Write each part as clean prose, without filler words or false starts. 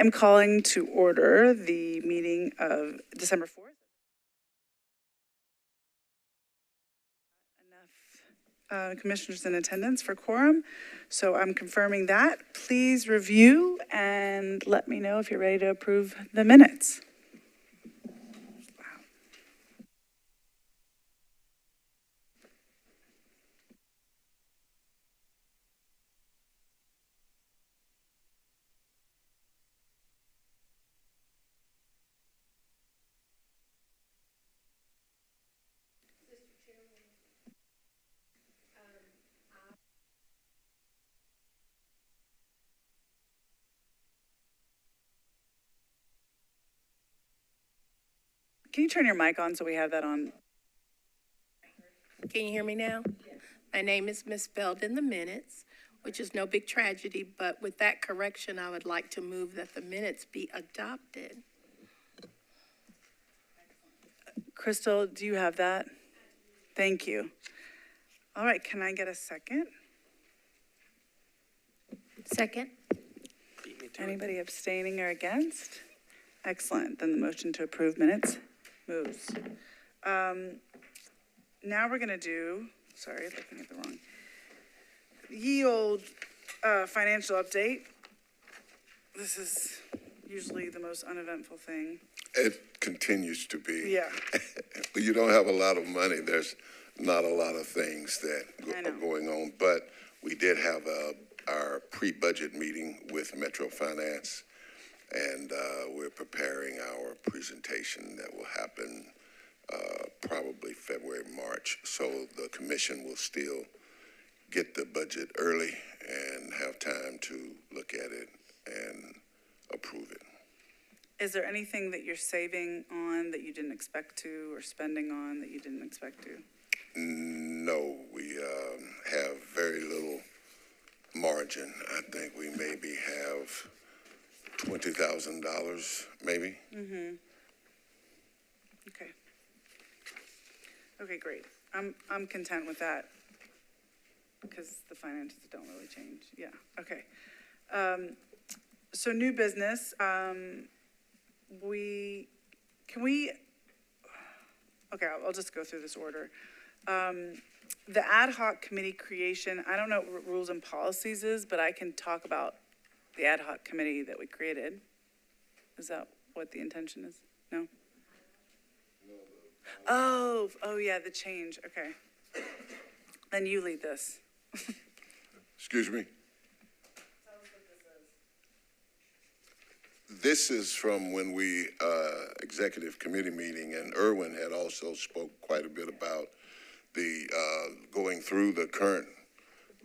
I'm calling to order the meeting of December 4th. Enough commissioners in attendance for quorum, so I'm confirming that. Please review and let me know if you're ready to approve the minutes. Can you turn your mic on so we have that on? Can you hear me now? My name is misspelled in the minutes, which is no big tragedy, but with that correction, I would like to move that the minutes be adopted. Crystal, do you have that? Thank you. All right, can I get a second? Second. Anybody abstaining or against? Excellent, then the motion to approve minutes moves. Now we're gonna do, sorry, looking at the wrong. Ye old financial update. This is usually the most uneventful thing. It continues to be. Yeah. But you don't have a lot of money. There's not a lot of things that are going on. But we did have our pre-budget meeting with Metro Finance, and we're preparing our presentation that will happen probably February, March. So the commission will still get the budget early and have time to look at it and approve it. Is there anything that you're saving on that you didn't expect to, or spending on that you didn't expect to? No, we have very little margin. I think we maybe have $20,000, maybe. Mm-hmm. Okay. Okay, great. I'm content with that because the finances don't really change. Yeah. Okay. So new business. Okay, I'll just go through this order. The ad hoc committee creation, I don't know what rules and policies is, but I can talk about the ad hoc committee that we created. Is that what the intention is? No? Oh yeah, the change, okay. Then you lead this. Excuse me? This is from when we, executive committee meeting, and Irwin had also spoke quite a bit about the, going through the current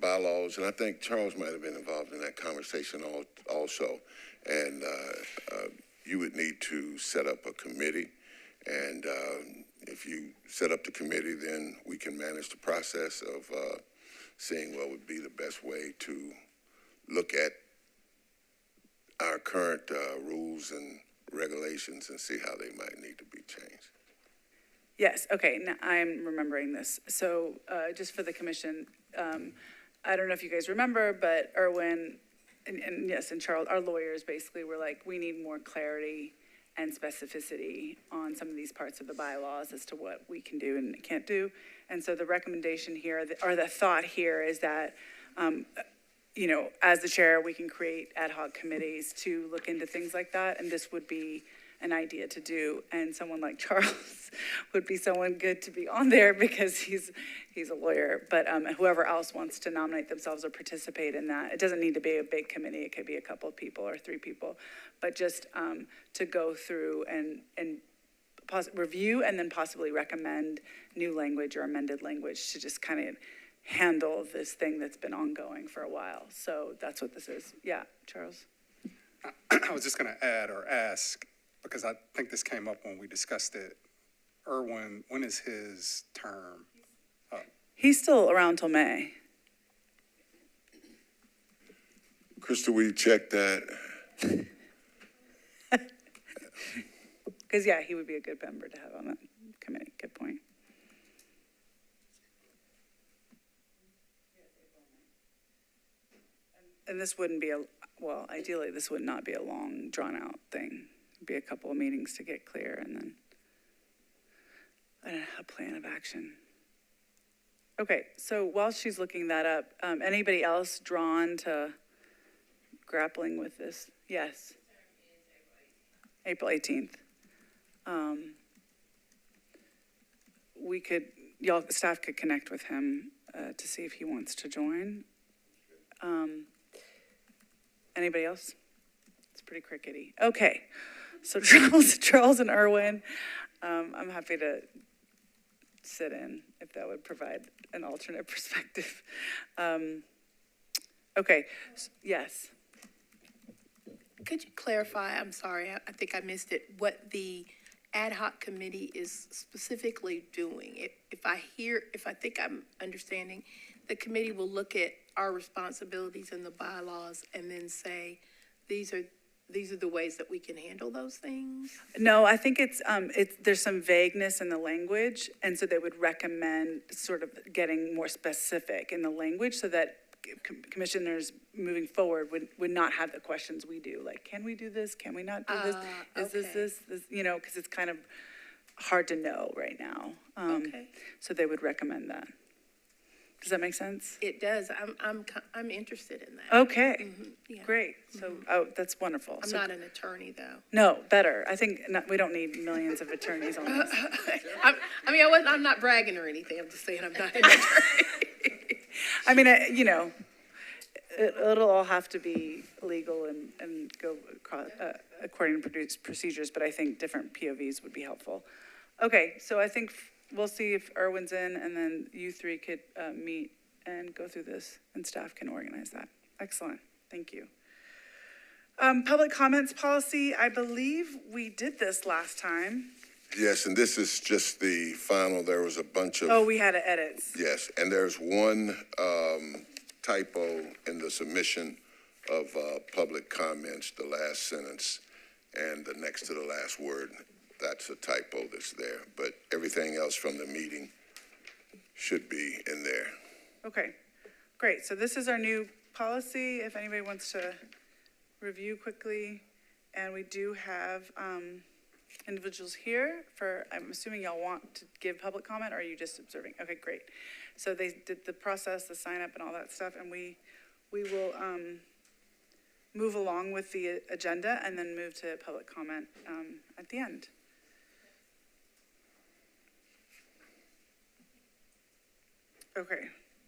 bylaws, and I think Charles might have been involved in that conversation also. And you would need to set up a committee, and if you set up the committee, then we can manage the process of seeing what would be the best way to look at our current rules and regulations and see how they might need to be changed. Yes, okay, now I'm remembering this. So just for the commission, I don't know if you guys remember, but Irwin and yes, and Charles, our lawyers basically were like, we need more clarity and specificity on some of these parts of the bylaws as to what we can do and can't do. And so the recommendation here, or the thought here is that, you know, as the chair, we can create ad hoc committees to look into things like that. And this would be an idea to do. And someone like Charles would be someone good to be on there because he's a lawyer. But whoever else wants to nominate themselves or participate in that, it doesn't need to be a big committee. It could be a couple of people or 3 people. But just to go through and review and then possibly recommend new language or amended language to just kind of handle this thing that's been ongoing for a while. So that's what this is. Yeah, Charles? I was just going to add or ask, because I think this came up when we discussed it. Irwin, when is his term up? He's still around till May. Crystal, will you check that? Because, yeah, he would be a good member to have on that committee. Good point. And this wouldn't be well, ideally, this would not be a long, drawn-out thing. It'd be a couple of meetings to get clear, and then a plan of action. Okay, so while she's looking that up, anybody else drawn to grappling with this? Yes. April 18th. Staff could connect with him to see if he wants to join. Anybody else? It's pretty crickety. Okay, so Charles and Irwin, I'm happy to sit in if that would provide an alternate perspective. Okay, yes. Could you clarify, I'm sorry, I think I missed it, what the ad hoc committee is specifically doing? If I think I'm understanding, the committee will look at our responsibilities in the bylaws and then say, these are the ways that we can handle those things? No, I think there's some vagueness in the language, and so they would recommend sort of getting more specific in the language so that commissioners moving forward would not have the questions we do, like, can we do this? Can we not do this? Is okay. this, because it's kind of hard to know right now. Okay. So they would recommend that. Does that make sense? It does. I'm interested in that. Okay, Yeah. great. So, that's wonderful. I'm not an attorney, though. No, better. I think we don't need millions of attorneys on this. I'm not bragging or anything. I'm just saying I'm not an attorney. I mean, it'll all have to be legal and go according to procedures, but I think different POVs would be helpful. Okay, so I think we'll see if Irwin's in, and then you three could meet and go through this, and staff can organize that. Excellent, thank you. Public comments policy, I believe we did this last time. Yes, and this is just the final. There was a bunch of. Oh, we had edits. Yes, and there's one typo in the submission of public comments, the last sentence and the next to the last word. That's a typo that's there, but everything else from the meeting should be in there. Okay, great. So this is our new policy, if anybody wants to review quickly. And we do have individuals here I'm assuming y'all want to give public comment, or are you just observing? Okay, great. So they did the process, the sign up and all that stuff, and we will move along with the agenda and then move to public comment at the end. Okay,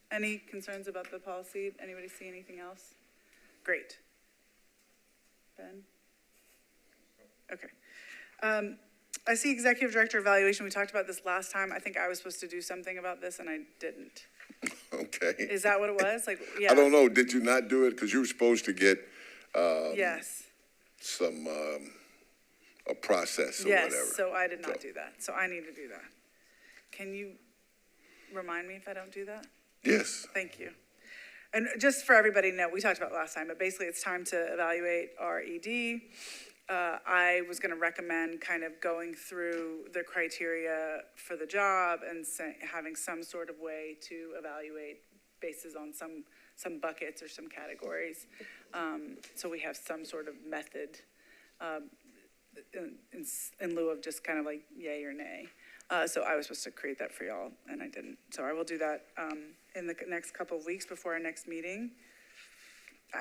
any concerns about the policy? Anybody see anything else? Great. Ben? Okay. I see executive director evaluation. We talked about this last time. I think I was supposed to do something about this and I didn't. Okay. Is that what it was? Like, yeah. I don't know. Did you not do it? Because you were supposed to get yes. some a process or yes, whatever. So I did not do that. So I need to do that. Can you remind me if I don't do that? Yes. Thank you. And just for everybody to know, we talked about it last time, but basically it's time to evaluate our ED. I was going to recommend kind of going through the criteria for the job and having some sort of way to evaluate bases on some buckets or some categories. So we have some sort of method in lieu of just kind of like yay or nay. So I was supposed to create that for y'all, and I didn't. So I will do that in the next couple of weeks before our next meeting.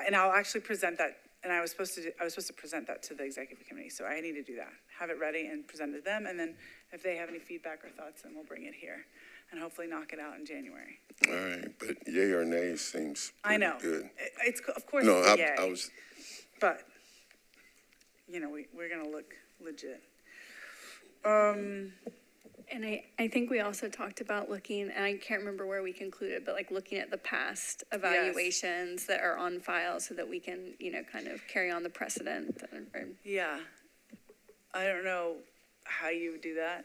And I'll actually present that. And I was supposed to present that to the executive committee. So I need to do that. Have it ready and present it to them. And then if they have any feedback or thoughts, then we'll bring it here and hopefully knock it out in January. All right, but yay or nay seems pretty I know. good. It's of course No, it's a yay. I was. But we're gonna look legit. And I think we also talked about looking, and I can't remember where we concluded, but like looking at the past evaluations that are on file so that we can, kind of carry on the precedent. Yeah. I don't know how you would do that.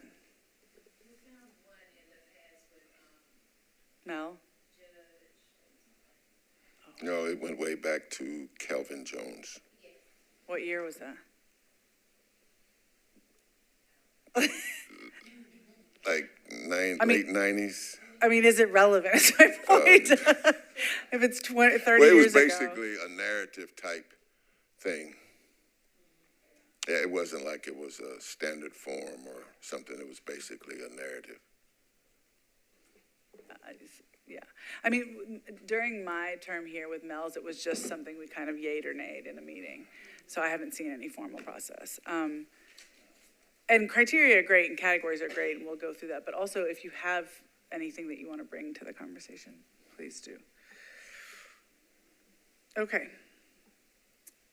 Mel? No, it went way back to Calvin Jones. What year was that? Like late 90s. I mean, is it relevant? Is my point. If it's 30 Well, it was years ago. basically a narrative type thing. Yeah, it wasn't like it was a standard form or something. It was basically a narrative. Yeah, I mean, during my term here with Mel's, it was just something we kind of yayed or nayed in a meeting. So I haven't seen any formal process. And criteria are great and categories are great, and we'll go through that. But also, if you have anything that you want to bring to the conversation, please do. Okay.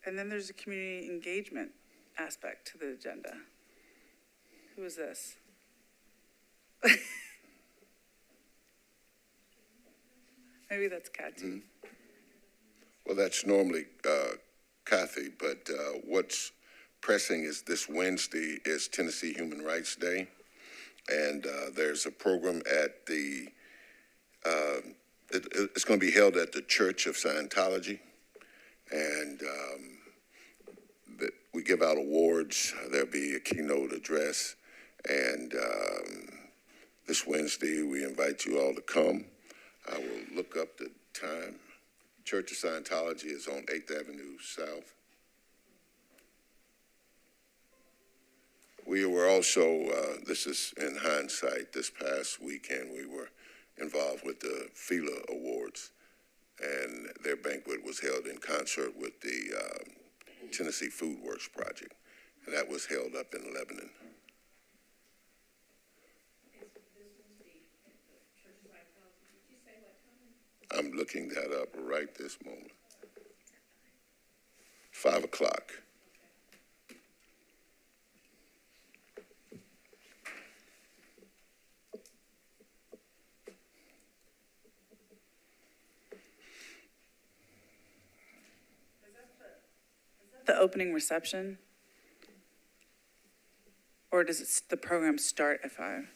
And then there's a community engagement aspect to the agenda. Who is this? Maybe that's Kathy. Mm-hmm. Well, that's normally Kathy, but what's pressing is this Wednesday is Tennessee Human Rights Day, and there's a program at the, it's going to be held at the Church of Scientology, and we give out awards. There'll be a keynote address, and this Wednesday we invite you all to come. I will look up the time. Church of Scientology is on 8th Avenue South. We were also, this is in hindsight, this past weekend we were involved with the FILA Awards, and their banquet was held in concert with the Tennessee Food Works Project, and that was held up in Lebanon. I'm looking that up right this moment. 5 o'clock. The opening reception? Or does the program start at 5?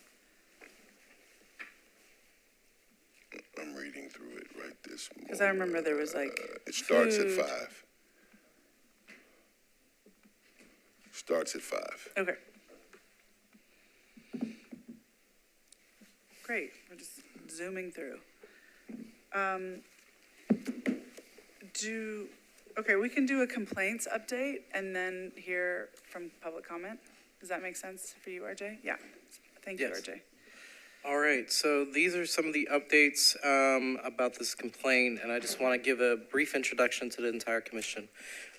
I'm reading through it right this moment. Because I remember there was like it starts food. at 5. Starts at 5. Okay. Great, we're just zooming through. Okay, we can do a complaints update and then hear from public comment. Does that make sense for you, RJ? Yeah, thank you, Yes. RJ. All right, so these are some of the updates about this complaint, and I just want to give a brief introduction to the entire commission.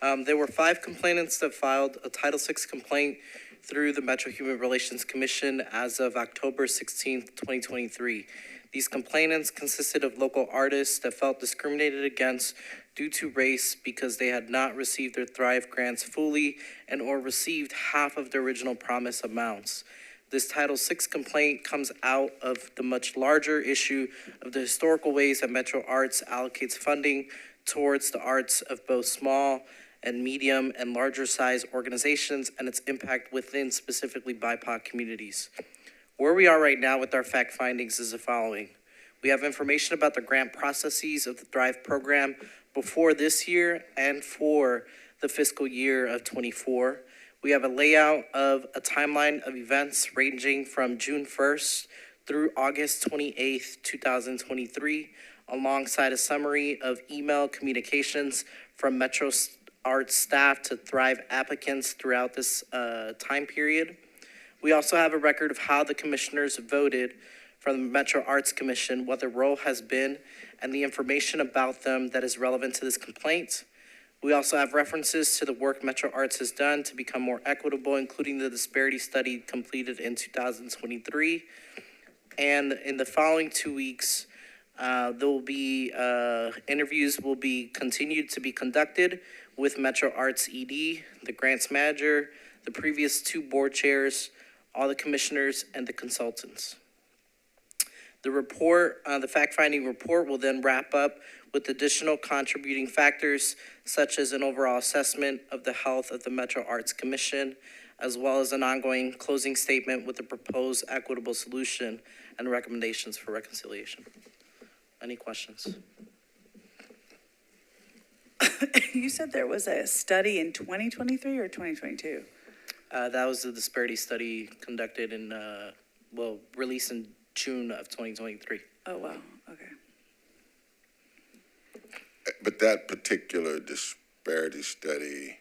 There were 5 complainants that filed a Title VI complaint through the Metro Human Relations Commission as of October 16th, 2023. These complainants consisted of local artists that felt discriminated against due to race because they had not received their Thrive grants fully and or received half of the original promise amounts. This Title VI complaint comes out of the much larger issue of the historical ways that Metro Arts allocates funding towards the arts of both small and medium and larger size organizations and its impact within specifically BIPOC communities. Where we are right now with our fact findings is the following. We have information about the grant processes of the Thrive program before this year and for the fiscal year of 24. We have a layout of a timeline of events ranging from June 1st through August 28th, 2023, alongside a summary of email communications from Metro Arts staff to Thrive applicants throughout this time period. We also have a record of how the commissioners voted from the Metro Arts Commission, what their role has been, and the information about them that is relevant to this complaint. We also have references to the work Metro Arts has done to become more equitable, including the disparity study completed in 2023. And in the following 2 weeks, there will be interviews will be continued to be conducted with Metro Arts ED, the grants manager, the previous 2 board chairs, all the commissioners, and the consultants. The report, the fact-finding report will then wrap up with additional contributing factors, such as an overall assessment of the health of the Metro Arts Commission, as well as an ongoing closing statement with the proposed equitable solution and recommendations for reconciliation. Any questions? You said there was a study in 2023 or 2022? That was the disparity study conducted in, released in June of 2023. Oh, wow, okay. But that particular disparity study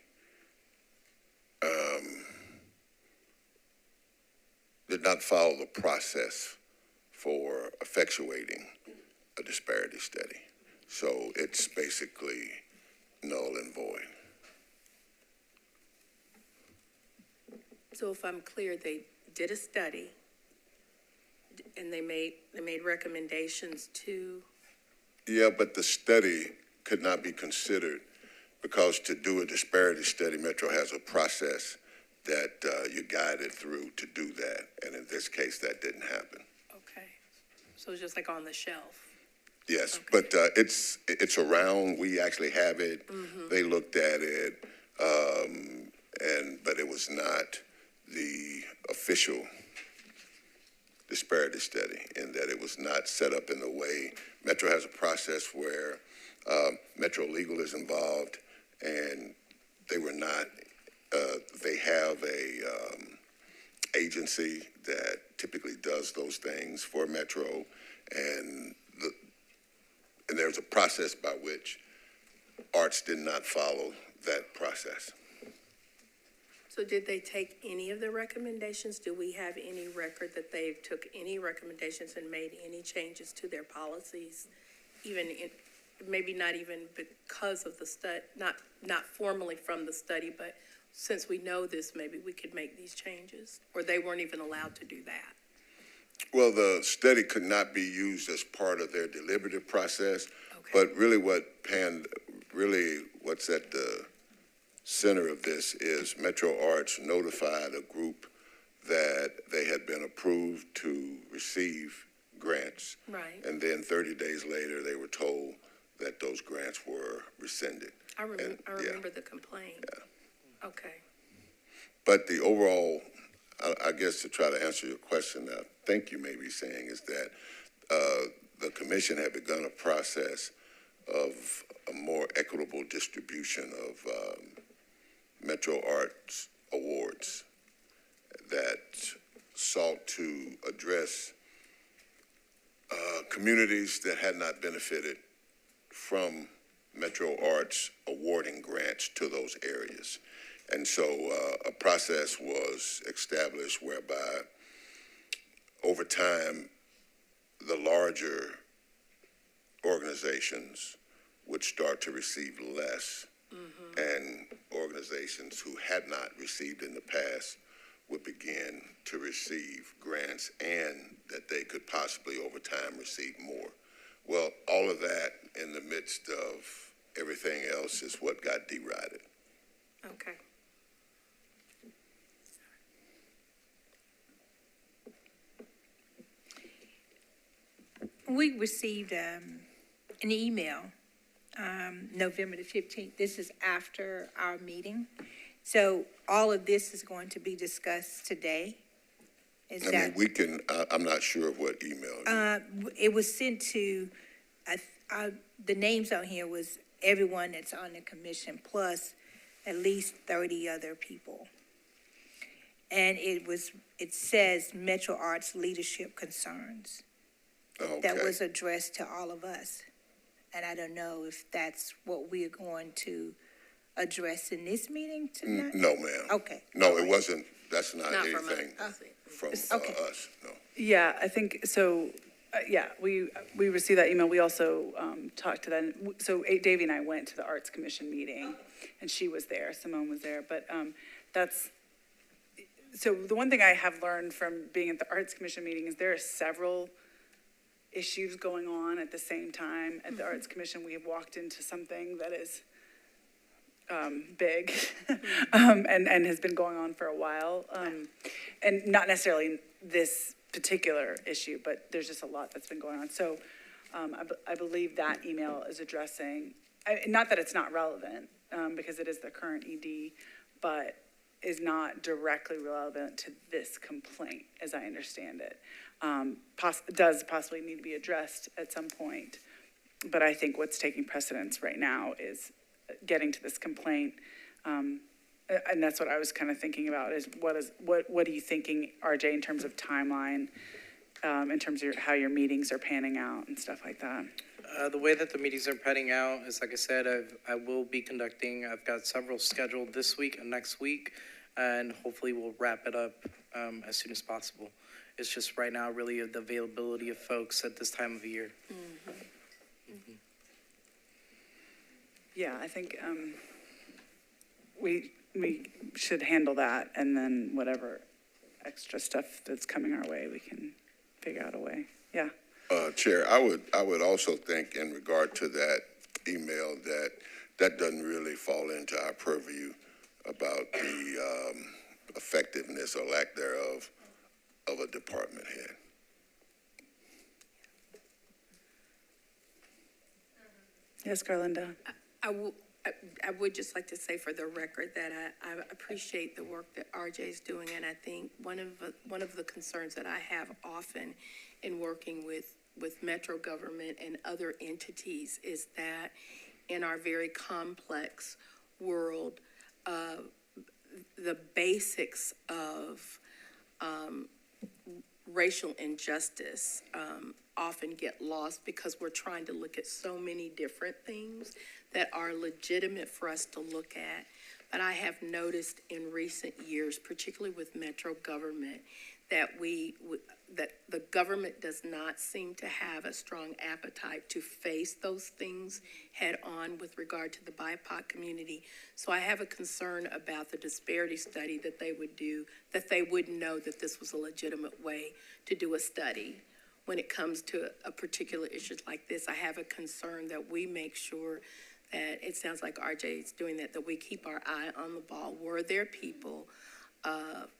did not follow the process for effectuating a disparity study. So it's basically null and void. So if I'm clear, they did a study and they made recommendations to, Yeah, but the study could not be considered because to do a disparity study, Metro has a process that you're guided through to do that. And in this case, that didn't happen. okay. So it's just like on the shelf. Yes, Okay. but it's around. We actually have it. They looked at it, but it was not the official disparity study in that it was not set up in the way. Metro has a process where Metro Legal is involved, and they were not. They have a agency that typically does those things for Metro, and there's a process by which Arts did not follow that process. So did they take any of the recommendations? Do we have any record that they took any recommendations and made any changes to their policies? Even in, maybe not even because of the study, not formally from the study, but since we know this, maybe we could make these changes, or they weren't even allowed to do that? Well, the study could not be used as part of their deliberative process, Okay. but really what's at the center of this is Metro Arts notified a group that they had been approved to receive grants. Right. And then 30 days later, they were told that those grants were rescinded. I And, remember the complaint. Yeah. Okay. But the overall, I guess to try to answer your question, I think you may be saying is that the commission had begun a process of a more equitable distribution of Metro Arts awards that sought to address communities that had not benefited from Metro Arts awarding grants to those areas. And so a process was established whereby over time, the larger organizations would start to receive less, and organizations who had not received in the past would begin to receive grants, and that they could possibly over time receive more. Well, all of that in the midst of everything else is what got derided. Okay. We received an email November the 15th. This is after our meeting. So all of this is going to be discussed today. Is I that? mean, we can, I'm not sure of what email. It was sent to, the names on here was everyone that's on the commission plus at least 30 other people. And it says Metro Arts leadership concerns. Okay. That was addressed to all of us. And I don't know if that's what we're going to address in this meeting tonight? No, ma'am. Okay. No, All it right. wasn't, that's not Not from anything us. from Okay. us, no. Yeah, I think, so, yeah, we received that email. We also talked to that. So Davey and I went to the Arts Commission meeting, and she was there, Simone was there. But so the one thing I have learned from being at the Arts Commission meeting is there are several issues going on at the same time. At the Arts Commission, we have walked into something that is big and has been going on for a while. And not necessarily this particular issue, but there's just a lot that's been going on. So I believe that email is addressing, not that it's not relevant, because it is the current ED, but is not directly relevant to this complaint, as I understand it. Does possibly need to be addressed at some point, but I think what's taking precedence right now is getting to this complaint. And that's what I was kind of thinking about is what are you thinking, RJ, in terms of timeline, in terms of how your meetings are panning out and stuff like that? The way that the meetings are panning out is, like I said, I will be conducting, I've got several scheduled this week and next week. and hopefully we'll wrap it up as soon as possible. It's just right now really the availability of folks at this time of year. Yeah, I think we should handle that, and then whatever extra stuff that's coming our way, we can figure out a way. Yeah. Chair, I would also think in regard to that email that doesn't really fall into our purview about the effectiveness or lack thereof of a department head. Yes, Garlinda. I would just like to say for the record that I appreciate the work that RJ is doing, and I think one of the concerns that I have often in working with Metro government and other entities is that in our very complex world, the basics of racial injustice often get lost because we're trying to look at so many different things that are legitimate for us to look at. But I have noticed in recent years, particularly with Metro government, that that the government does not seem to have a strong appetite to face those things head on with regard to the BIPOC community. So I have a concern about the disparity study that they would do, that they would know that this was a legitimate way to do a study. When it comes to a particular issue like this, I have a concern that we make sure that, it sounds like RJ is doing that we keep our eye on the ball. Were there people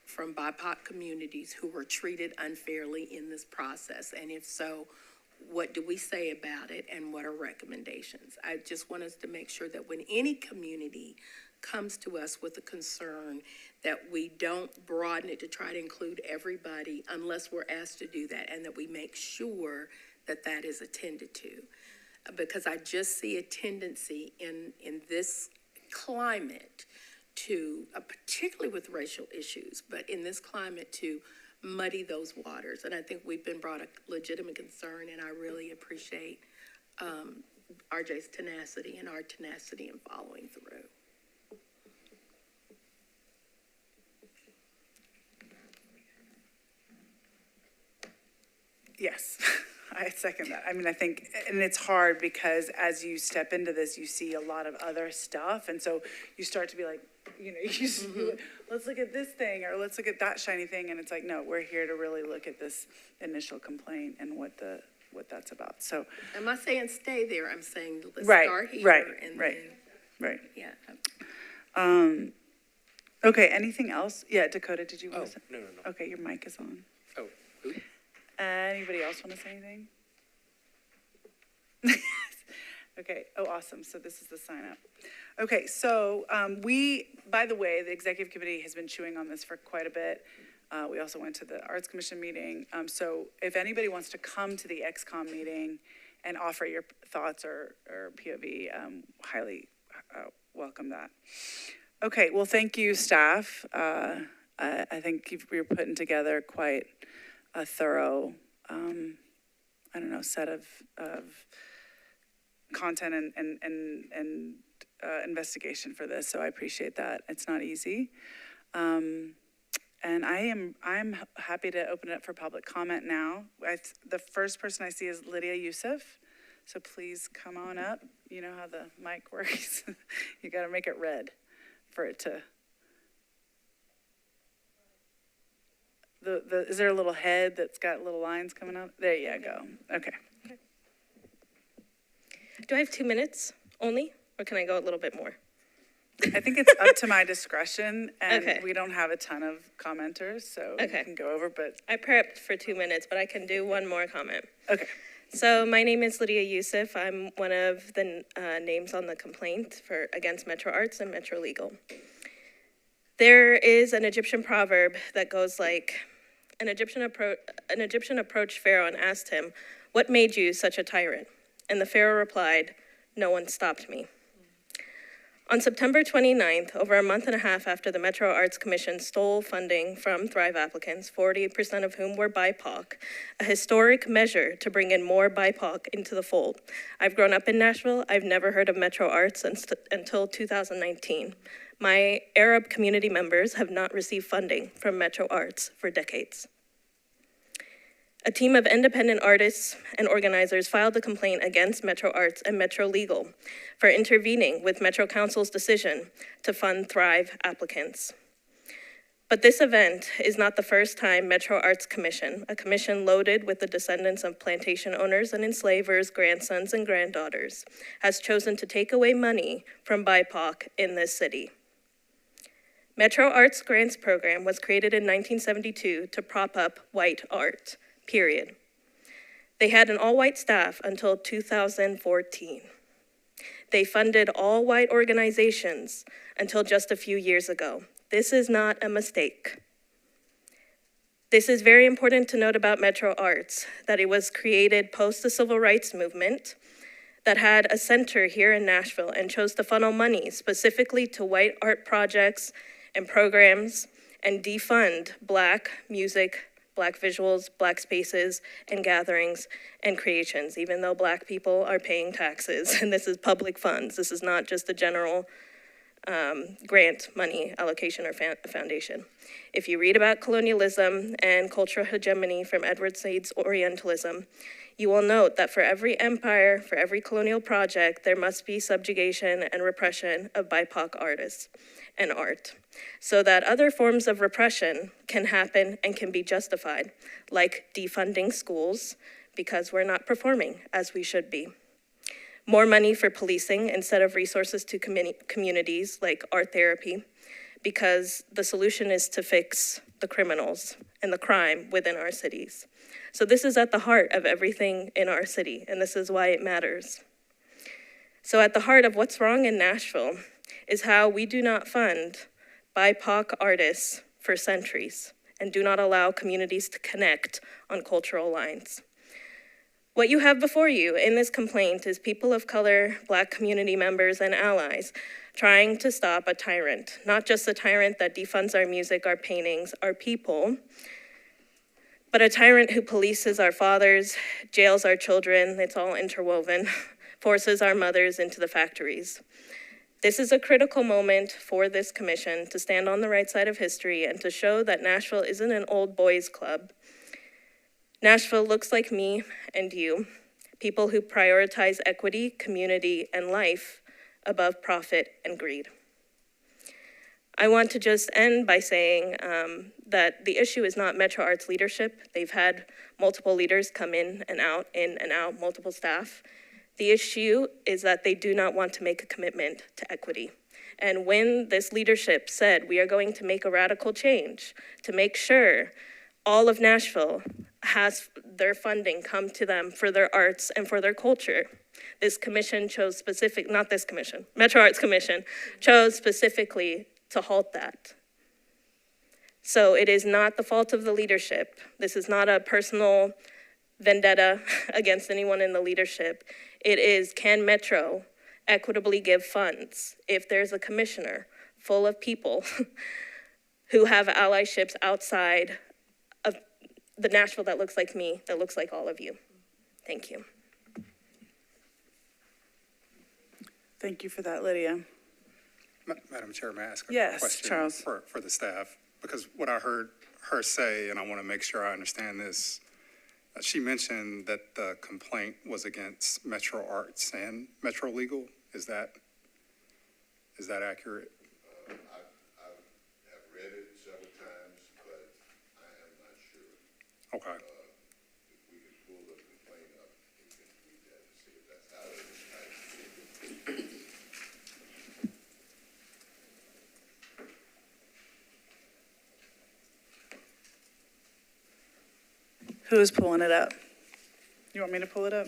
from BIPOC communities who were treated unfairly in this process? And if so, what do we say about it, and what are recommendations? I just want us to make sure that when any community comes to us with a concern, that we don't broaden it to try to include everybody unless we're asked to do that, and that we make sure that that is attended to. Because I just see a tendency in this climate to, particularly with racial issues, but in this climate to muddy those waters. And I think we've been brought a legitimate concern, and I really appreciate RJ's tenacity and our tenacity in following through. Yes, I second that. I mean, I think, and it's hard because as you step into this, you see a lot of other stuff. And so you start to be like, let's look at this thing, or let's look at that shiny thing. And it's like, no, we're here to really look at this initial complaint and what that's about. So I'm not saying stay there. I'm saying let's right, start here. right, and right, then, right. Yeah. Okay, anything else? Yeah, Dakota, did you want to say? No. Okay, your mic is on. Oh, who? Anybody else want to say anything? Okay. Oh, awesome. So this is the sign up. Okay. So by the way, the executive committee has been chewing on this for quite a bit. We also went to the Arts Commission meeting. So if anybody wants to come to the XCOM meeting and offer your thoughts or POV, highly welcome that. Okay. Well, thank you, staff. I think you're putting together quite a thorough, set of content and investigation for this. So I appreciate that. It's not easy. And I'm happy to open it up for public comment now. The first person I see is Lydia Youssef. So please come on up. You know how the mic works. You got to make it red for it to. Is there a little head that's got little lines coming out? There you go. Okay. Do I have 2 minutes only, or can I go a little bit more? I think it's up to my discretion, and Okay. we don't have a ton of commenters, so we can go over, but. I prepped for 2 minutes, but I can do one more comment. Okay. So my name is Lydia Youssef. I'm one of the names on the complaint against Metro Arts and Metro Legal. There is an Egyptian proverb that goes like, an Egyptian approached Pharaoh and asked him, "What made you such a tyrant?" And the Pharaoh replied, "No one stopped me." On September 29th, over a month and a half after the Metro Arts Commission stole funding from Thrive applicants, 40% of whom were BIPOC, a historic measure to bring in more BIPOC into the fold. I've grown up in Nashville. I've never heard of Metro Arts until 2019. My Arab community members have not received funding from Metro Arts for decades. A team of independent artists and organizers filed a complaint against Metro Arts and Metro Legal for intervening with Metro Council's decision to fund Thrive applicants. But this event is not the first time Metro Arts Commission, a commission loaded with the descendants of plantation owners and enslavers, grandsons and granddaughters, has chosen to take away money from BIPOC in this city. Metro Arts Grants Program was created in 1972 to prop up white art, period. They had an all-white staff until 2014. They funded all white organizations until just a few years ago. This is not a mistake. This is very important to note about Metro Arts, that it was created post the Civil Rights Movement, that had a center here in Nashville and chose to funnel money specifically to white art projects and programs and defund Black music, Black visuals, Black spaces, and gatherings and creations, even though Black people are paying taxes. And this is public funds. This is not just a general grant money allocation or foundation. If you read about colonialism and cultural hegemony from Edward Said's Orientalism, you will note that for every empire, for every colonial project, there must be subjugation and repression of BIPOC artists and art, so that other forms of repression can happen and can be justified, like defunding schools because we're not performing as we should be. More money for policing instead of resources to communities like art therapy, because the solution is to fix the criminals and the crime within our cities. So this is at the heart of everything in our city, and this is why it matters. So at the heart of what's wrong in Nashville is how we do not fund BIPOC artists for centuries and do not allow communities to connect on cultural lines. What you have before you in this complaint is people of color, Black community members, and allies trying to stop a tyrant, not just a tyrant that defunds our music, our paintings, our people, but a tyrant who polices our fathers, jails our children, it's all interwoven, forces our mothers into the factories. This is a critical moment for this commission to stand on the right side of history and to show that Nashville isn't an old boys club. Nashville looks like me and you, people who prioritize equity, community, and life above profit and greed. I want to just end by saying that the issue is not Metro Arts leadership. They've had multiple leaders come in and out, multiple staff. The issue is that they do not want to make a commitment to equity. And when this leadership said, we are going to make a radical change to make sure all of Nashville has their funding come to them for their arts and for their culture, this commission chose not this commission, Metro Arts Commission chose specifically to halt that. So it is not the fault of the leadership. This is not a personal vendetta against anyone in the leadership. It is, can Metro equitably give funds if there's a commissioner full of people who have allyships outside of the Nashville that looks like me, that looks like all of you. Thank you. Thank you for that, Lydia. Madam Chair, may I ask a Yes, question Charles. for the staff? Because what I heard her say, and I want to make sure I understand this, she mentioned that the complaint was against Metro Arts and Metro Legal. Is that accurate? I have read it several times, but I am not sure. Okay. If we can pull the complaint up, we can read that and see if that's how it is. Who is pulling it up? You want me to pull it up?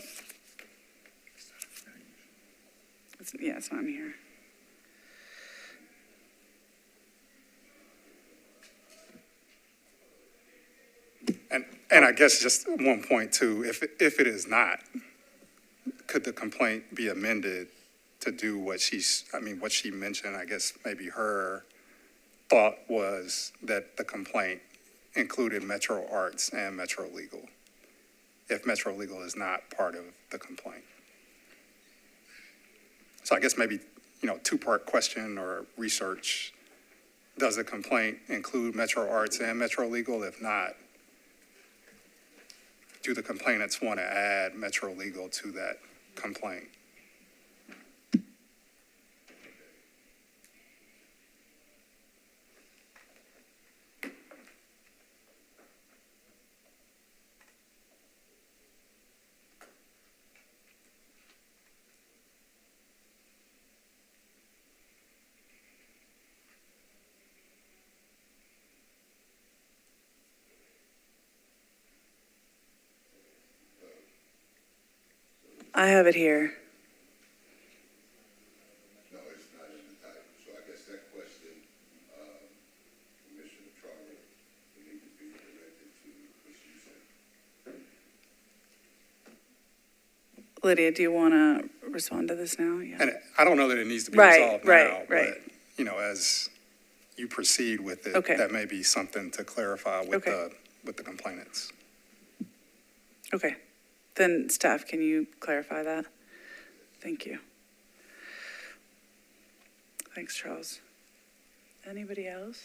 It's not in here. And I guess just one point too, if it is not, could the complaint be amended to do what she mentioned? I guess maybe her thought was that the complaint included Metro Arts and Metro Legal, if Metro Legal is not part of the complaint. So I guess maybe two-part question or research. Does the complaint include Metro Arts and Metro Legal? If not, do the complainants want to add Metro Legal to that complaint? I have it here. No, it's not in the title. So I guess that question, Commissioner Trotter, will need to be directed to what you said. Lydia, do you want to respond to this now? Yeah. And I don't know that it needs to be Right, resolved right, now, right. but, as you proceed with it, Okay. that may be something to clarify with Okay. the complainants. Okay. Then staff, can you clarify that? Thank you. Thanks, Charles. Anybody else?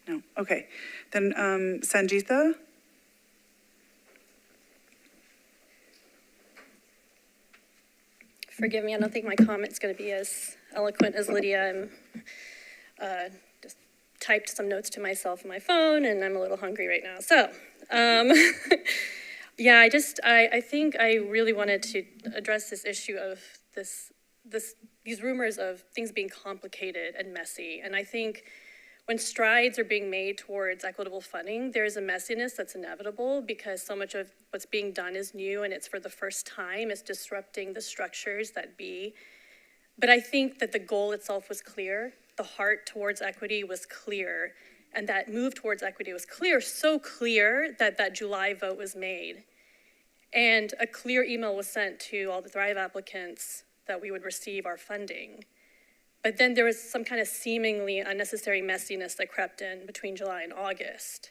No. Okay. Then Sangeeta? Forgive me, I don't think my comment's going to be as eloquent as Lydia. I'm just typed some notes to myself on my phone, and I'm a little hungry right now. So, yeah, I think I really wanted to address this issue of these rumors of things being complicated and messy. And I think when strides are being made towards equitable funding, there's a messiness that's inevitable because so much of what's being done is new and it's for the first time. It's disrupting the structures that be. But I think that the goal itself was clear. The heart towards equity was clear. And that move towards equity was clear, so clear that that July vote was made. And a clear email was sent to all the Thrive applicants that we would receive our funding. But then there was some kind of seemingly unnecessary messiness that crept in between July and August.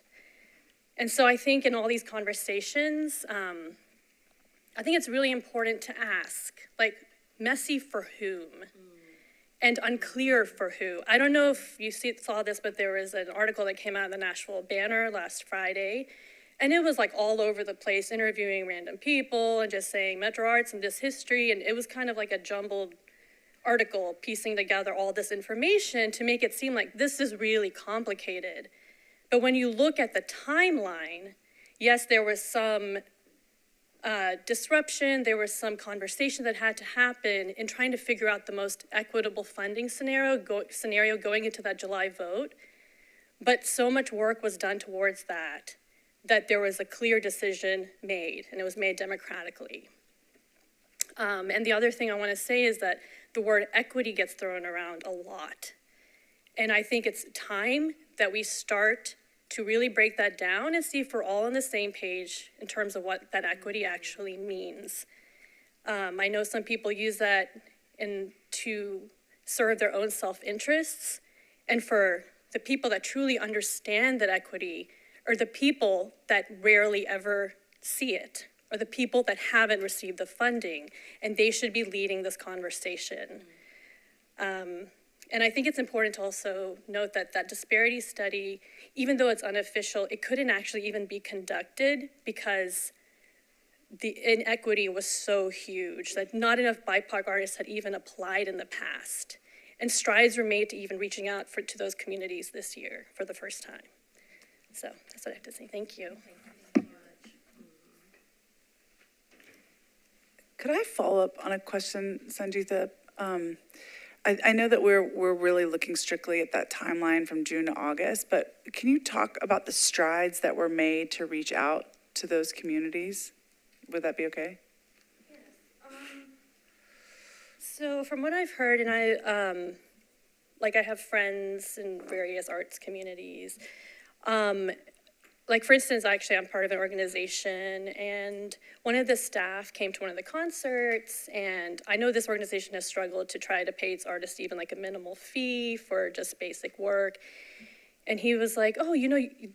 And so I think in all these conversations, I think it's really important to ask, like, messy for whom? And unclear for who? I don't know if you saw this, but there was an article that came out in the Nashville Banner last Friday, and it was like all over the place, interviewing random people and just saying Metro Arts and this history, and it was kind of like a jumbled article piecing together all this information to make it seem like this is really complicated. But when you look at the timeline, yes, there was some disruption, there was some conversation that had to happen in trying to figure out the most equitable funding scenario going into that July vote. But so much work was done towards that there was a clear decision made, and it was made democratically. And the other thing I want to say is that the word equity gets thrown around a lot. And I think it's time that we start to really break that down and see if we're all on the same page in terms of what that equity actually means. I know some people use that to serve their own self-interests, and for the people that truly understand that equity are the people that rarely ever see it, or the people that haven't received the funding, and they should be leading this conversation. And I think it's important to also note that that disparity study, even though it's unofficial, it couldn't actually even be conducted because the inequity was so huge that not enough BIPOC artists had even applied in the past. And strides were made to even reaching out to those communities this year for the first time. So that's what I have to say. Thank you. Could I follow up on a question, Sangeeta? I know that we're really looking strictly at that timeline from June to August, but can you talk about the strides that were made to reach out to those communities? Would that be okay? Yes. So from what I've heard, and I have friends in various arts communities. Like, for instance, actually, I'm part of an organization, and one of the staff came to one of the concerts, and I know this organization has struggled to try to pay its artists even like a minimal fee for just basic work. And he was like, oh,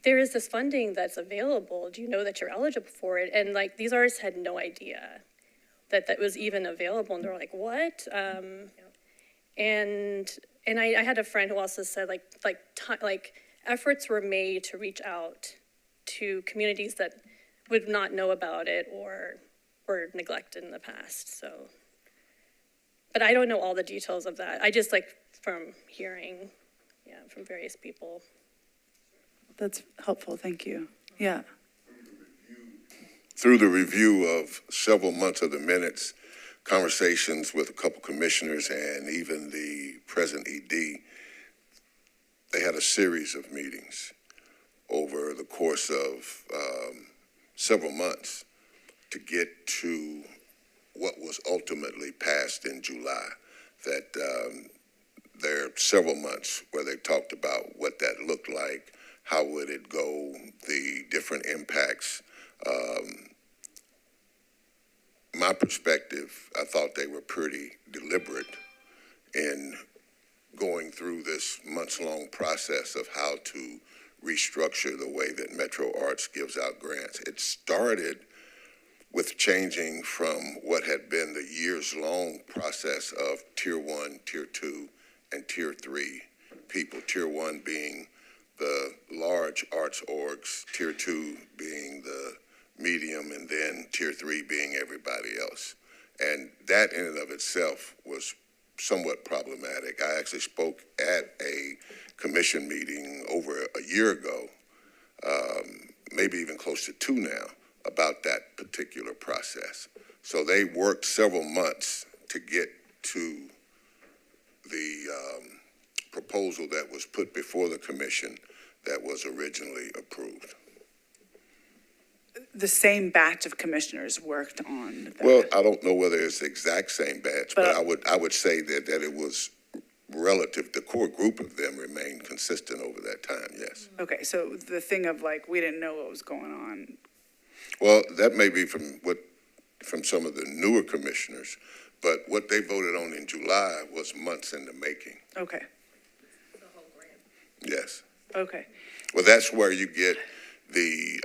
there is this funding that's available. Do you know that you're eligible for it? And like, these artists had no idea that that was even available, and they're like, what? And I had a friend who also said like efforts were made to reach out to communities that would not know about it or were neglected in the past. So, but I don't know all the details of that. I just like from hearing, from various people. That's helpful, thank you. Yeah. Through the review of several months of the minutes, conversations with a couple commissioners and even the present ED, they had a series of meetings over the course of several months to get to what was ultimately passed in July. That there are several months where they talked about what that looked like, how would it go, the different impacts. My perspective, I thought they were pretty deliberate in going through this months-long process of how to restructure the way that Metro Arts gives out grants. It started with changing from what had been the years-long process of Tier 1, Tier 2, and Tier 3 people. Tier 1 being the large arts orgs, Tier 2 being the medium, and then Tier 3 being everybody else. And that in and of itself was somewhat problematic. I actually spoke at a commission meeting over a year ago, maybe even close to 2 now, about that particular process. So they worked several months to get to the proposal that was put before the commission that was originally approved. The same batch of commissioners worked on that. Well, I don't know whether it's the exact same batch, but I would say that it was relative. The core group of them remained consistent over that time, yes. Okay, so the thing of like, we didn't know what was going on. Well, that may be from some of the newer commissioners, but what they voted on in July was months in the making. Okay. The whole grant. Yes. Okay. Well, that's where you get the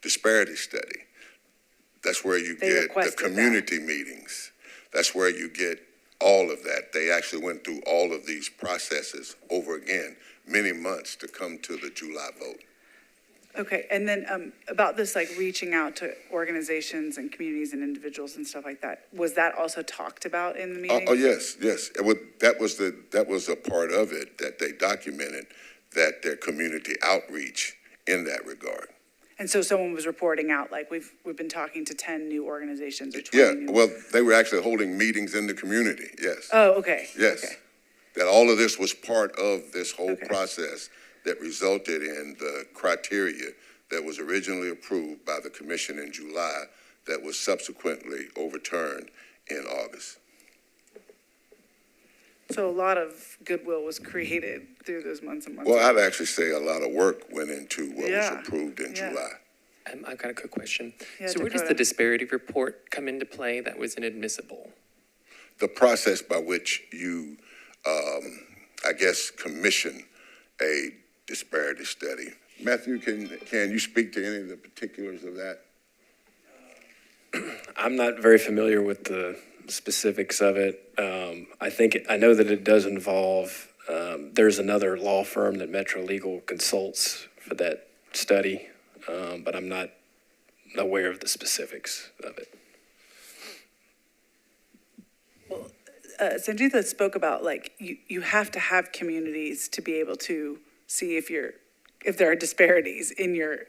disparity study. That's where you get the community meetings. That's where you get all of that. They actually went through all of these processes over again, many months to come to the July vote. Okay, and then about this, like reaching out to organizations and communities and individuals and stuff like that, was that also talked about in the meeting? Oh yes. That was a part of it that they documented, that their community outreach in that regard. And so someone was reporting out, like we've been talking to 10 new organizations or 20 new. Well, they were actually holding meetings in the community. Yes. Oh, okay. Yes. Okay. That all of this was part of this whole process that resulted in the criteria that was originally approved by the commission in July that was subsequently overturned in August. So a lot of goodwill was created through those months and months. Well, I'd actually say a lot of work went into what was approved in July. I've got a quick question. Yeah, so where does the disparity report come into play that was inadmissible? The process by which you, I guess, commission a disparity study. Matthew, can you speak to any of the particulars of that? I'm not very familiar with the specifics of it. I know that it does involve, there's another law firm that Metro Legal consults for that study, but I'm not aware of the specifics of it. Well, Sangeetha spoke about like you have to have communities to be able to see if there are disparities in your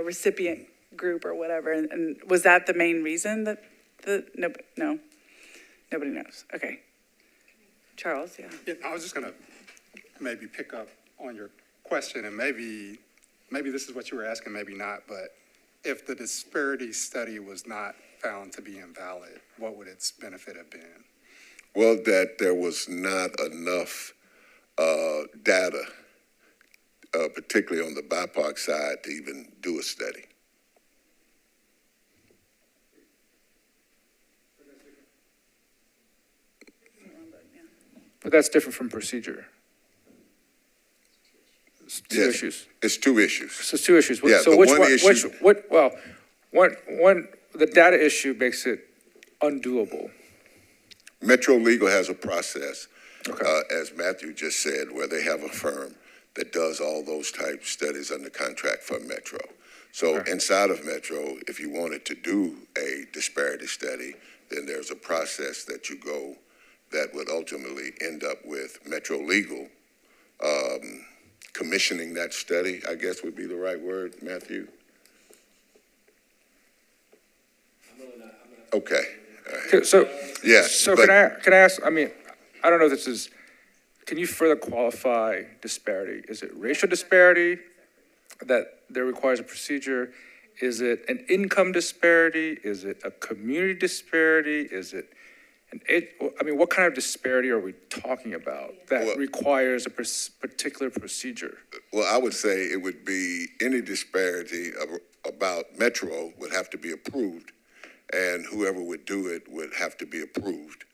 recipient group or whatever. And was that the main reason that no, nobody knows. Okay. Charles, Yeah, I was just gonna maybe pick up on your question, and maybe this is what you were asking, maybe not, but if the disparity study was not found to be invalid, what would its benefit have been? Well, that there was not enough data, particularly on the BIPOC side, to even do a study. But that's different from procedure. It's two issues. It's two issues. So it's two issues. Yeah, so the which one one, issue- one, the data issue makes it undoable. Metro Legal has a process, as Matthew just said, where they have a firm that does all those type studies under contract for Metro. So inside of Metro, if you wanted to do a disparity study, then there's a process that you go that would ultimately end up with Metro Legal commissioning that study, I guess would be the right word, Matthew? Okay. So, Yeah. so but- can I ask, I mean, I don't know if this is, can you further qualify disparity? Is it racial disparity that there requires a procedure? Is it an income disparity? Is it a community disparity? Is it I mean, what kind of disparity are we talking about that requires a particular procedure? Well, I would say it would be any disparity about Metro would have to be approved, and whoever would do it would have to be approved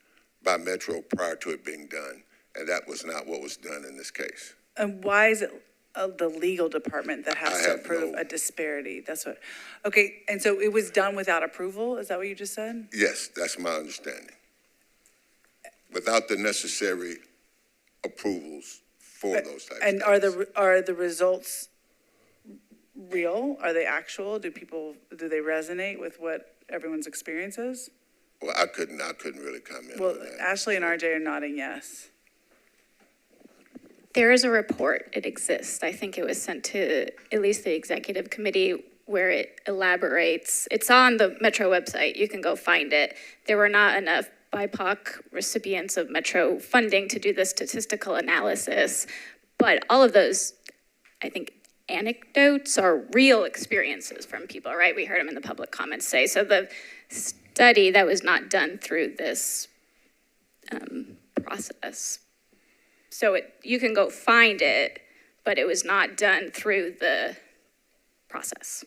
by Metro prior to it being done. And that was not what was done in this case. And why is it the legal department that has to approve a disparity? That's what, okay, and so it was done without approval? Is that what you just said? Yes, that's my understanding. Without the necessary approvals for those types And of are the results real? Are they actual? Do they resonate with what everyone's experience is? Well, I couldn't really comment Well, on that. Ashley and RJ are nodding yes. There is a report, it exists. I think it was sent to at least the executive committee where it elaborates. It's on the Metro website, you can go find it. There were not enough BIPOC recipients of Metro funding to do the statistical analysis, but all of those, I think, anecdotes are real experiences from people, right? We heard them in the public comments say. So the study that was not done through this process. So you can go find it, but it was not done through the process.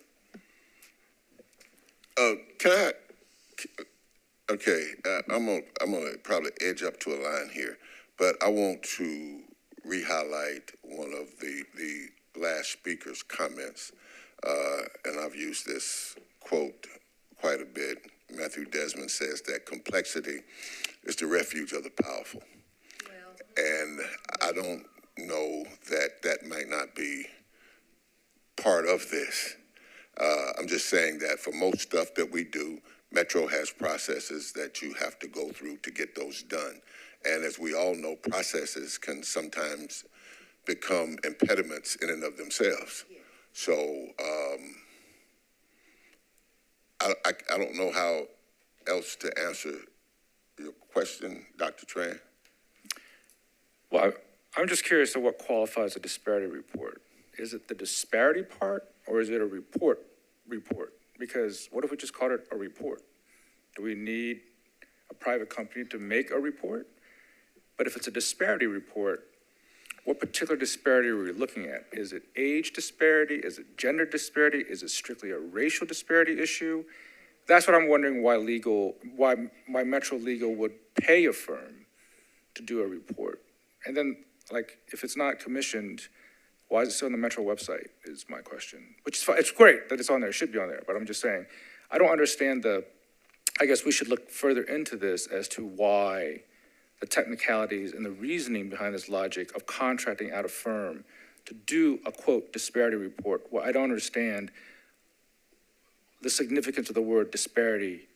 Okay, I'm gonna probably edge up to a line here, but I want to re-highlight one of the last speaker's comments, and I've used this quote quite a bit. Matthew Desmond says that complexity is the refuge of the powerful. And I don't know that might not be part of this. I'm just saying that for most stuff that we do, Metro has processes that you have to go through to get those done. And as we all know, processes can sometimes become impediments in and of themselves. So I don't know how else to answer your question, Dr. Tran. Well, I'm just curious to what qualifies a disparity report. Is it the disparity part or is it a report? Because what if we just called it a report? Do we need a private company to make a report? But if it's a disparity report, what particular disparity are we looking at? Is it age disparity? Is it gender disparity? Is it strictly a racial disparity issue? That's what I'm wondering why Metro Legal would pay a firm to do a report. And then, like, if it's not commissioned, why is it still on the Metro website is my question. Which is fine. It's great that it's on there. It should be on there. But I'm just saying, I don't understand I guess we should look further into this as to why the technicalities and the reasoning behind this logic of contracting out a firm to do a, quote, disparity report. Well, I don't understand the significance of the word disparity.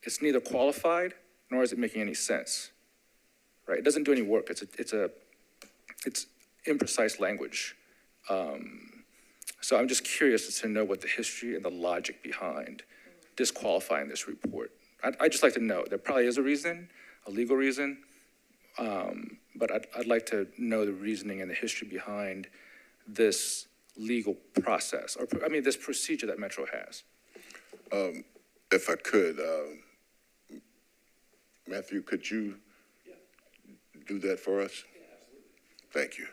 It's neither qualified nor is it making any sense, right? It doesn't do any work. It's imprecise language. So I'm just curious to know what the history and the logic behind disqualifying this report. I'd just like to know. There probably is a reason, a legal reason, but I'd like to know the reasoning and the history behind this legal process, or this procedure that Metro has. If I could, Matthew, could you do that for us? Thank you.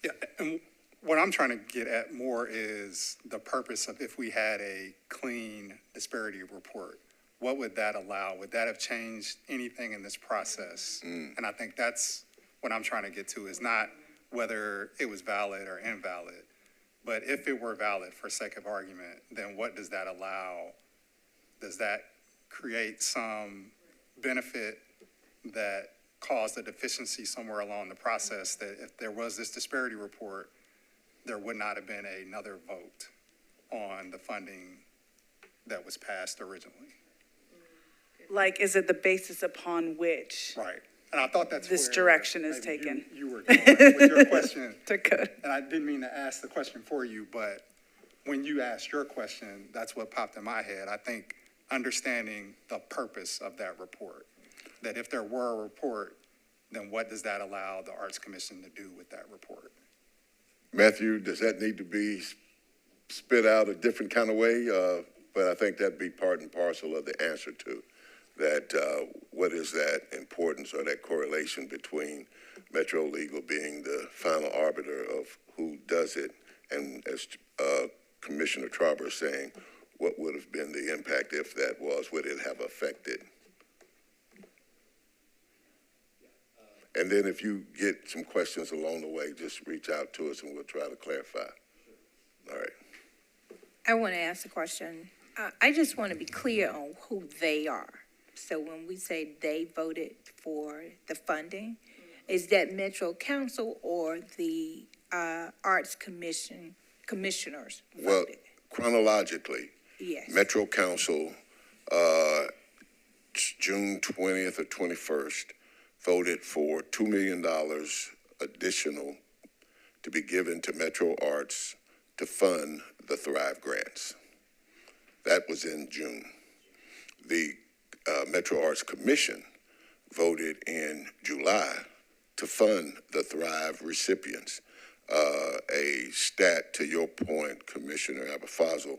Yeah, and what I'm trying to get at more is the purpose of if we had a clean disparity report, what would that allow? Would that have changed anything in this process? And I think that's what I'm trying to get to is not whether it was valid or invalid, but if it were valid for sake of argument, then what does that allow? Does that create some benefit that caused a deficiency somewhere along the process, that if there was this disparity report, there would not have been another vote on the funding that was passed originally. Like, is it the basis upon which Right. And I thought that's this where direction is maybe taken? You were going with your question. To code. And I didn't mean to ask the question for you, but when you asked your question, that's what popped in my head. I think understanding the purpose of that report, that if there were a report, then what does that allow the Arts Commission to do with that report? Matthew, does that need to be spit out a different kind of way? But I think that'd be part and parcel of the answer to that. What is that importance or that correlation between Metro Legal being the final arbiter of who does it, and as Commissioner Trauber is saying, what would have been the impact if that was? Would it have affected? And then if you get some questions along the way, just reach out to us and we'll try to clarify. All right. I want to ask a question. I just want to be clear on who they are. So when we say they voted for the funding, is that Metro Council or the Arts Commission commissioners voted? Well, chronologically, Yes. Metro Council, June 20th or 21st, voted for $2 million additional to be given to Metro Arts to fund the Thrive grants. That was in June. The Metro Arts Commission voted in July to fund the Thrive recipients. A stat to your point, Commissioner Aberfazel,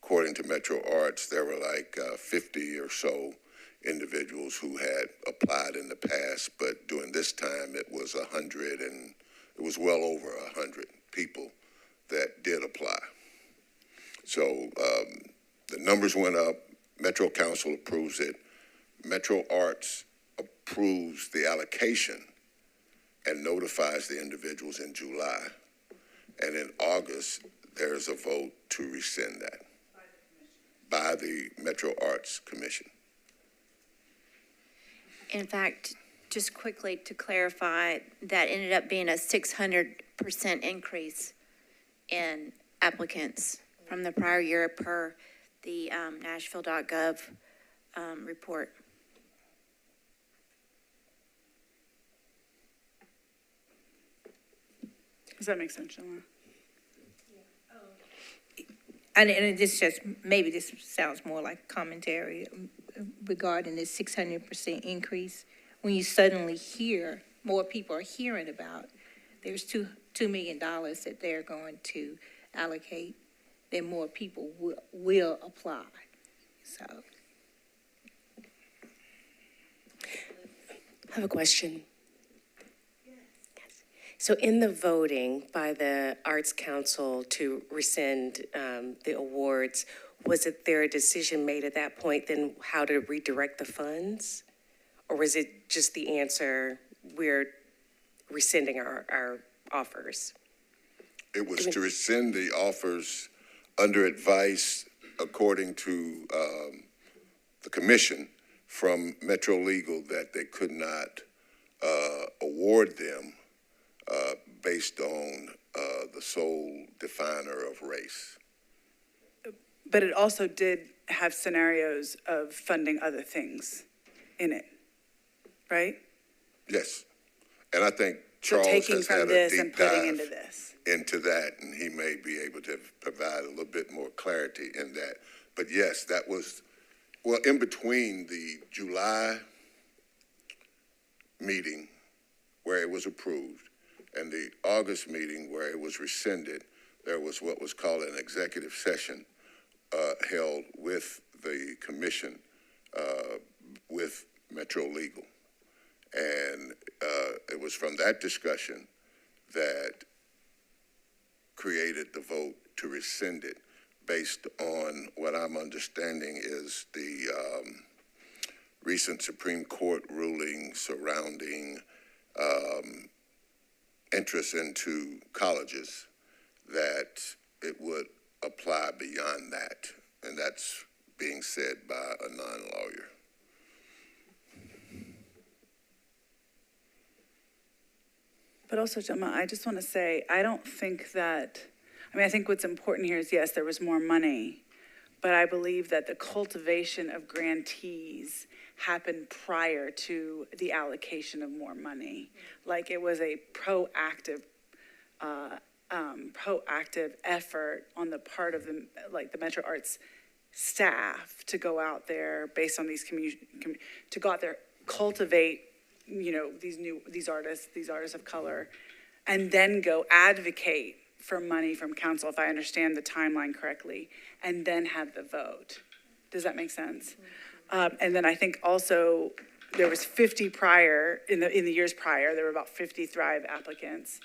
according to Metro Arts, there were like 50 or so individuals who had applied in the past, but during this time it was 100, and it was well over 100 people that did apply. So the numbers went up. Metro Council approves it. Metro Arts approves the allocation and notifies the individuals in July. And in August, there's a vote to rescind that by the Metro Arts Commission. In fact, just quickly to clarify, that ended up being a 600% increase in applicants from the prior year per the Nashville.gov report. Does that make sense, Shalana? And this just, maybe this sounds more like commentary regarding this 600% increase. When you suddenly hear, more people are hearing about, there's $2 million that they're going to allocate, then more people will apply, so. I have a question. So in the voting by the Arts Council to rescind the awards, was it their decision made at that point then how to redirect the funds? Or was it just the answer, we're rescinding our offers? It was to rescind the offers under advice, according to the commission from Metro Legal, that they could not award them based on the sole definer of race. But it also did have scenarios of funding other things in it, right? Yes. And I think So Charles taking has from had a this and deep putting dive into this. into that, and he may be able to provide a little bit more clarity in that. But yes, that was, well, in between the July meeting where it was approved and the August meeting where it was rescinded, there was what was called an executive session held with the commission, with Metro Legal. And it was from that discussion that created the vote to rescind it based on what I'm understanding is the recent Supreme Court ruling surrounding interest into colleges, that it would apply beyond that. And that's being said by a non-lawyer. But also, Gemma, I just want to say, I don't think that, I mean, I think what's important here is, yes, there was more money, but I believe that the cultivation of grantees happened prior to the allocation of more money. Like, it was a proactive effort on the part of the Metro Arts staff to go out there based on these to go out there, cultivate, these artists of color, and then go advocate for money from council, if I understand the timeline correctly, and then have the vote. Does that make sense? And then I think also there was 50 prior, in the years prior, there were about 50 Thrive applicants.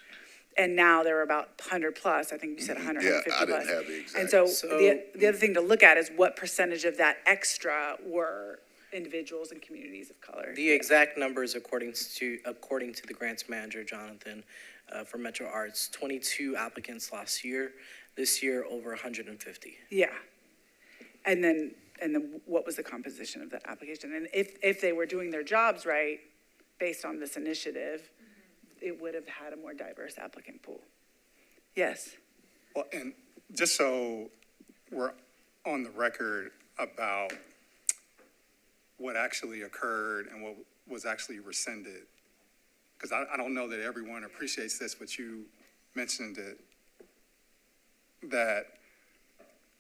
And now there were about 100 plus, I think you said 100, Yeah, 150 I plus. didn't have the exact. And so the other thing to look at is what percentage of that extra were individuals and communities of color. The exact numbers according to the grants manager, Jonathan, for Metro Arts, 22 applicants last year. This year, over 150. Yeah. And then what was the composition of that application? And if they were doing their jobs right, based on this initiative, it would have had a more diverse applicant pool. Yes. Well, and just so we're on the record about what actually occurred and what was actually rescinded, because I don't know that everyone appreciates this, but you mentioned it, that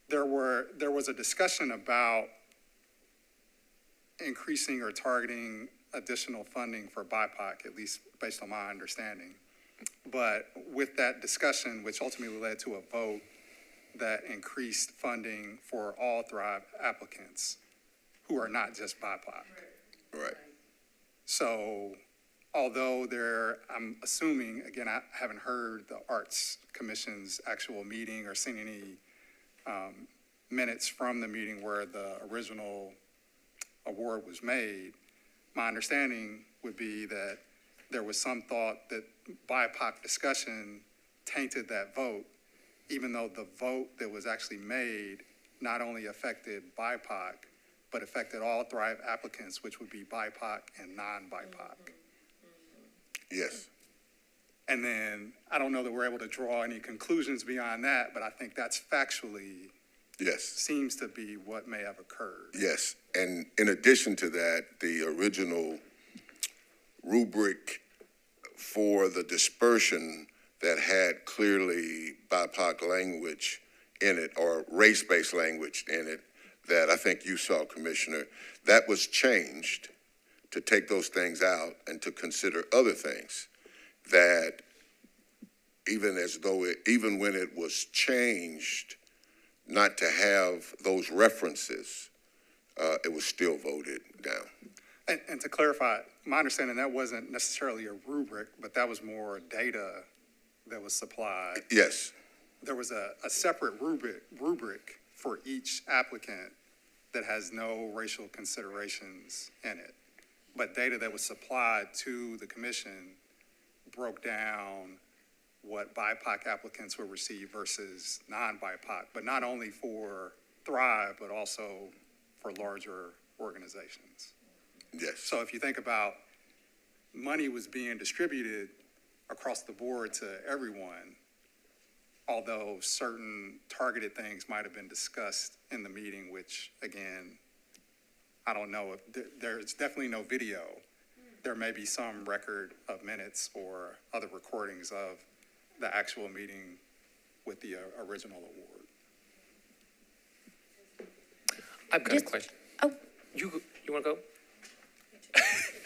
there was a discussion about increasing or targeting additional funding for BIPOC, at least based on my understanding. But with that discussion, which ultimately led to a vote that increased funding for all Thrive applicants who are not just BIPOC. Right. So although I'm assuming, again, I haven't heard the Arts Commission's actual meeting or seen any minutes from the meeting where the original award was made. My understanding would be that there was some thought that BIPOC discussion tainted that vote, even though the vote that was actually made not only affected BIPOC, but affected all Thrive applicants, which would be BIPOC and non-BIPOC. Yes. And then, I don't know that we're able to draw any conclusions beyond that, but I think that's factually, yes, seems to be what may have occurred. Yes, and in addition to that, the original rubric for the dispersion that had clearly BIPOC language in it, or race-based language in it, that I think you saw, Commissioner, that was changed to take those things out and to consider other things that even when it was changed not to have those references, it was still voted down. And to clarify, my understanding, that wasn't necessarily a rubric, but that was more data that was supplied. Yes. There was a separate rubric for each applicant that has no racial considerations in it. But data that was supplied to the commission broke down what BIPOC applicants will receive versus non-BIPOC, but not only for Thrive, but also for larger organizations. Yes. So if you think about money was being distributed across the board to everyone, although certain targeted things might have been discussed in the meeting, which again, I don't know if there's definitely no video. There may be some record of minutes or other recordings of the actual meeting with the original award. I've got a question. Oh. You want to go?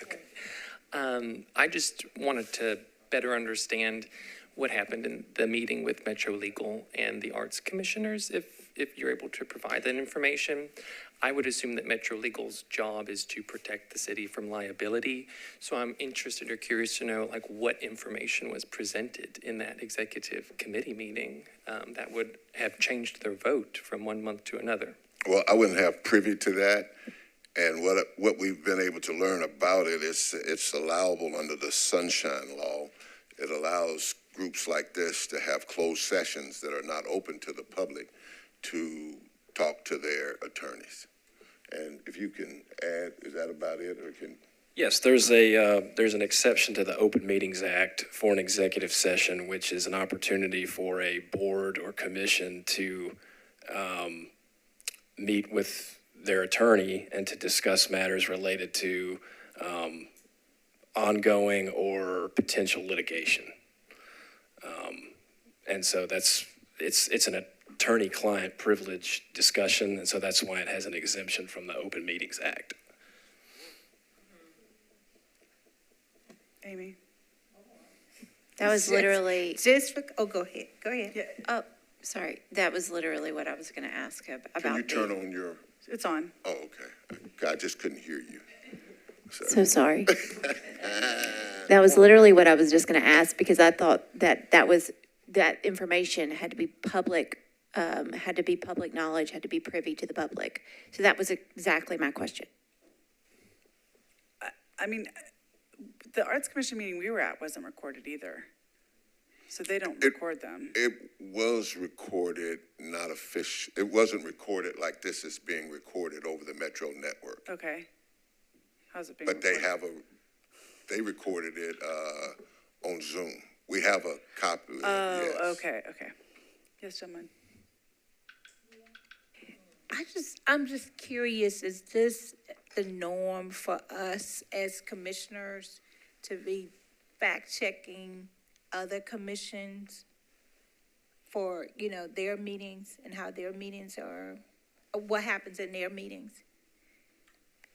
Okay. I just wanted to better understand what happened in the meeting with Metro Legal and the Arts Commissioners, if you're able to provide that information. I would assume that Metro Legal's job is to protect the city from liability. So I'm interested or curious to know, like, what information was presented in that executive committee meeting that would have changed their vote from one month to another. Well, I wouldn't have privy to that. And what we've been able to learn about it is it's allowable under the Sunshine Law. It allows groups like this to have closed sessions that are not open to the public to talk to their attorneys. And if you can add, is that about it, or can? Yes, there's an exception to the Open Meetings Act for an executive session, which is an opportunity for a board or commission to meet with their attorney and to discuss matters related to ongoing or potential litigation. And so it's an attorney-client privilege discussion, and so that's why it has an exemption from the Open Meetings Act. Amy? That was literally, Go ahead, go ahead. Yeah, oh, sorry, that was literally what I was gonna ask about. Can you turn on your, it's on. oh, okay. I just couldn't hear you. So sorry. That was literally what I was just gonna ask, because I thought that information had to be public knowledge, had to be privy to the public. So that was exactly my question. I mean, the Arts Commission meeting we were at wasn't recorded either. So they don't record them. It was recorded, not official. It wasn't recorded like this is being recorded over the Metro network. Okay. How's it being But recorded? they recorded it on Zoom. We have a copy of it, Oh, yes. okay. Yes, gentlemen. I'm just curious, is this the norm for us as commissioners to be fact-checking other commissions for, their meetings and how their meetings are, or what happens in their meetings?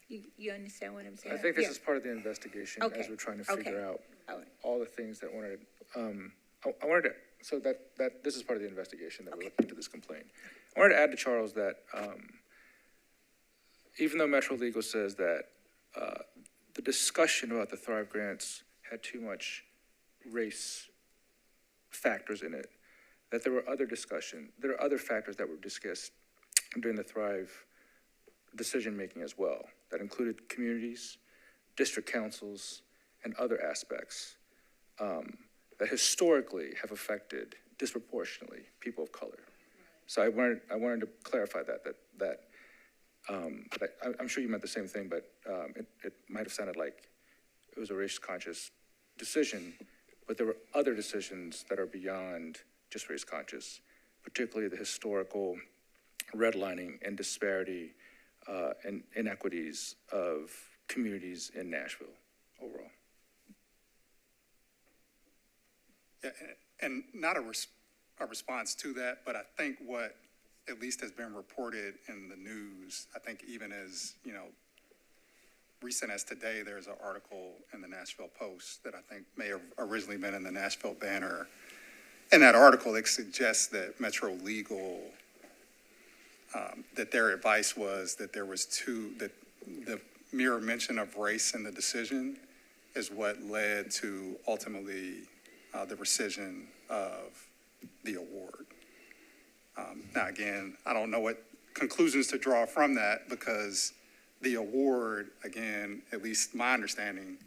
You understand what I'm saying? I think this Yeah. is part of the investigation as Okay. we're trying to Okay. figure out All right. all the things that wanted, I wanted to, so that this is part of the investigation that we're looking into this complaint. I wanted to add to Charles that, even though Metro Legal says that, the discussion about the Thrive grants had too much race factors in it, that there are other factors that were discussed during the Thrive decision-making as well, that included communities, district councils, and other aspects that historically have affected disproportionately people of color. So I wanted to clarify that I'm sure you meant the same thing, but it might have sounded like it was a race-conscious decision, but there were other decisions that are beyond just race-conscious, particularly the historical redlining and disparity and inequities of communities in Nashville overall. Yeah, and not a response to that, but I think what at least has been reported in the news, I think even as, recent as today, there's an article in the Nashville Post that I think may have originally been in the Nashville Banner. In that article, it suggests that Metro Legal, that their advice was that that the mere mention of race in the decision is what led to ultimately the rescission of the award. Now, again, I don't know what conclusions to draw from that, because the award, again, at least my understanding,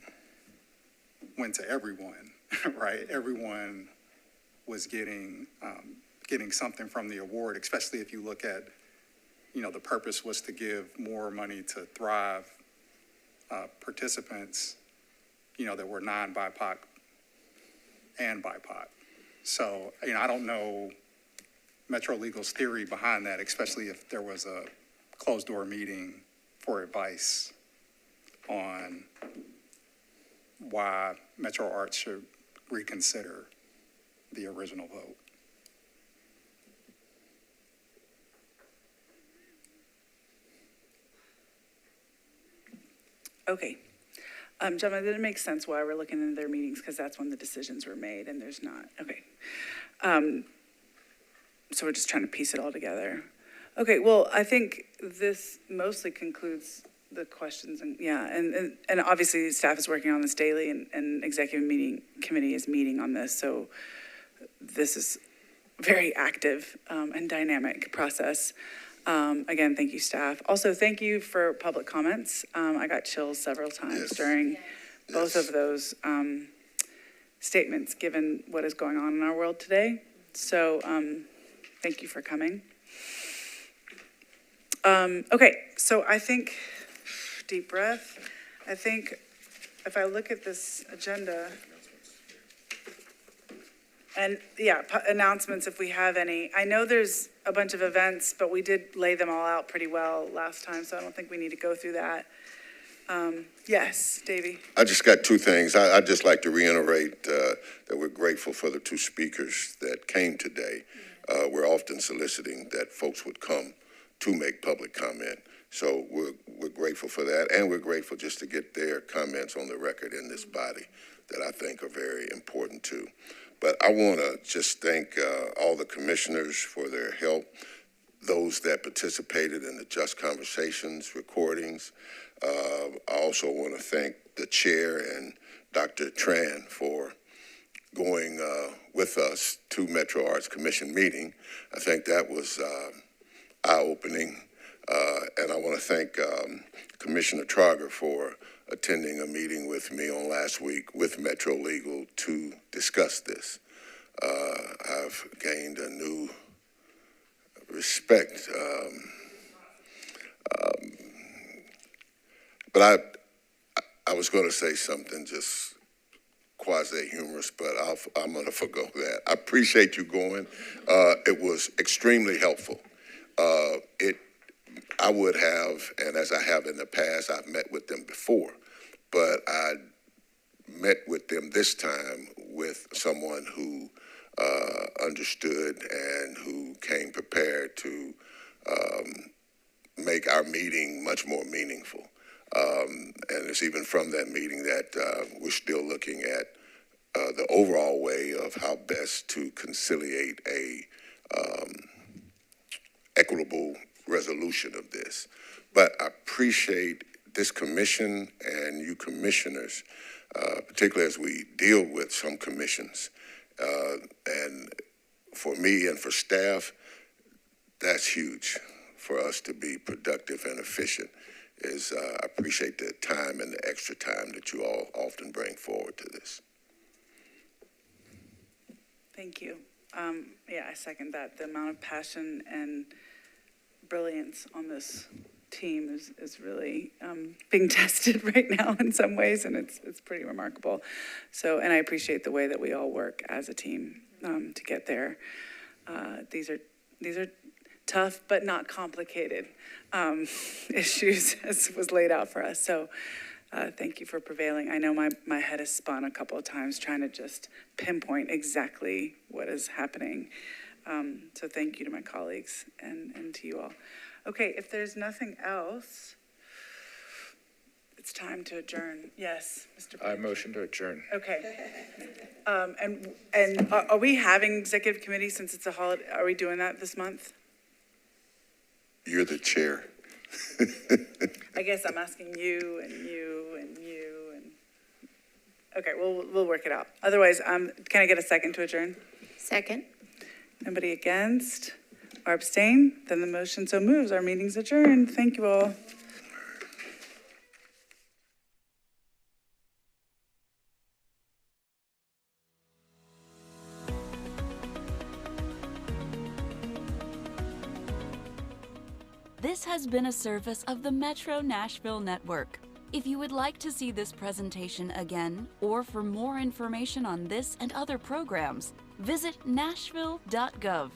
went to everyone, right? Everyone was getting something from the award, especially if you look at, the purpose was to give more money to Thrive participants, that were non-BIPOC and BIPOC. So, I don't know Metro Legal's theory behind that, especially if there was a closed-door meeting for advice on why Metro Arts should reconsider the original vote. Okay. Gentlemen, did it make sense why we're looking into their meetings? Because that's when the decisions were made, and there's not. Okay. So we're just trying to piece it all together. Okay, well, I think this mostly concludes the questions, and obviously staff is working on this daily, and executive committee is meeting on this, so this is very active and dynamic process. Again, thank you, staff. Also, thank you for public comments. I got chills several times during both of those statements, given what is going on in our world today. So thank you for coming. Okay, so I think, deep breath, I think if I look at this agenda, and yeah, announcements if we have any. I know there's a bunch of events, but we did lay them all out pretty well last time, so I don't think we need to go through that. Yes, Davey. I just got two things. I'd just like to reiterate that we're grateful for the two speakers that came today. We're often soliciting that folks would come to make public comment. So we're grateful for that, and we're grateful just to get their comments on the record in this body that I think are very important too. But I want to just thank all the commissioners for their help, those that participated in the Just Conversations recordings. I also want to thank the chair and Dr. Tran for going with us to Metro Arts Commission meeting. I think that was eye-opening. And I want to thank Commissioner Trauger for attending a meeting with me on last week with Metro Legal to discuss this. I've gained a new respect. But I was going to say something just quasi-humorous, but I'm going to forgo that. I appreciate you going. It was extremely helpful. I would have, and as I have in the past, I've met with them before, but I met with them this time with someone who understood and who came prepared to make our meeting much more meaningful. And it's even from that meeting that we're still looking at the overall way of how best to conciliate a equitable resolution of this. But I appreciate this commission and you commissioners, particularly as we deal with some commissions. And for me and for staff, that's huge for us to be productive and efficient. I appreciate the time and the extra time that you all often bring forward to this. Thank you. Yeah, I second that. The amount of passion and brilliance on this team is really being tested right now in some ways, and it's pretty remarkable. So, and I appreciate the way that we all work as a team to get there. These are tough but not complicated issues, as was laid out for us. So thank you for prevailing. I know my head has spun a couple of times trying to just pinpoint exactly what is happening. So thank you to my colleagues and to you all. Okay, if there's nothing else, it's time to adjourn. Yes, Mr. I motion to adjourn. Okay. And are we having executive committee since it's a holiday? Are we doing that this month? You're the chair. I guess I'm asking you and you and you and. Okay, we'll work it out. Otherwise, can I get a second to adjourn? Second. Nobody against or abstain? Then the motion so moves. Our meeting's adjourned. Thank you all. This has been a service of the Metro Nashville Network. If you would like to see this presentation again, or for more information on this and other programs, visit nashville.gov.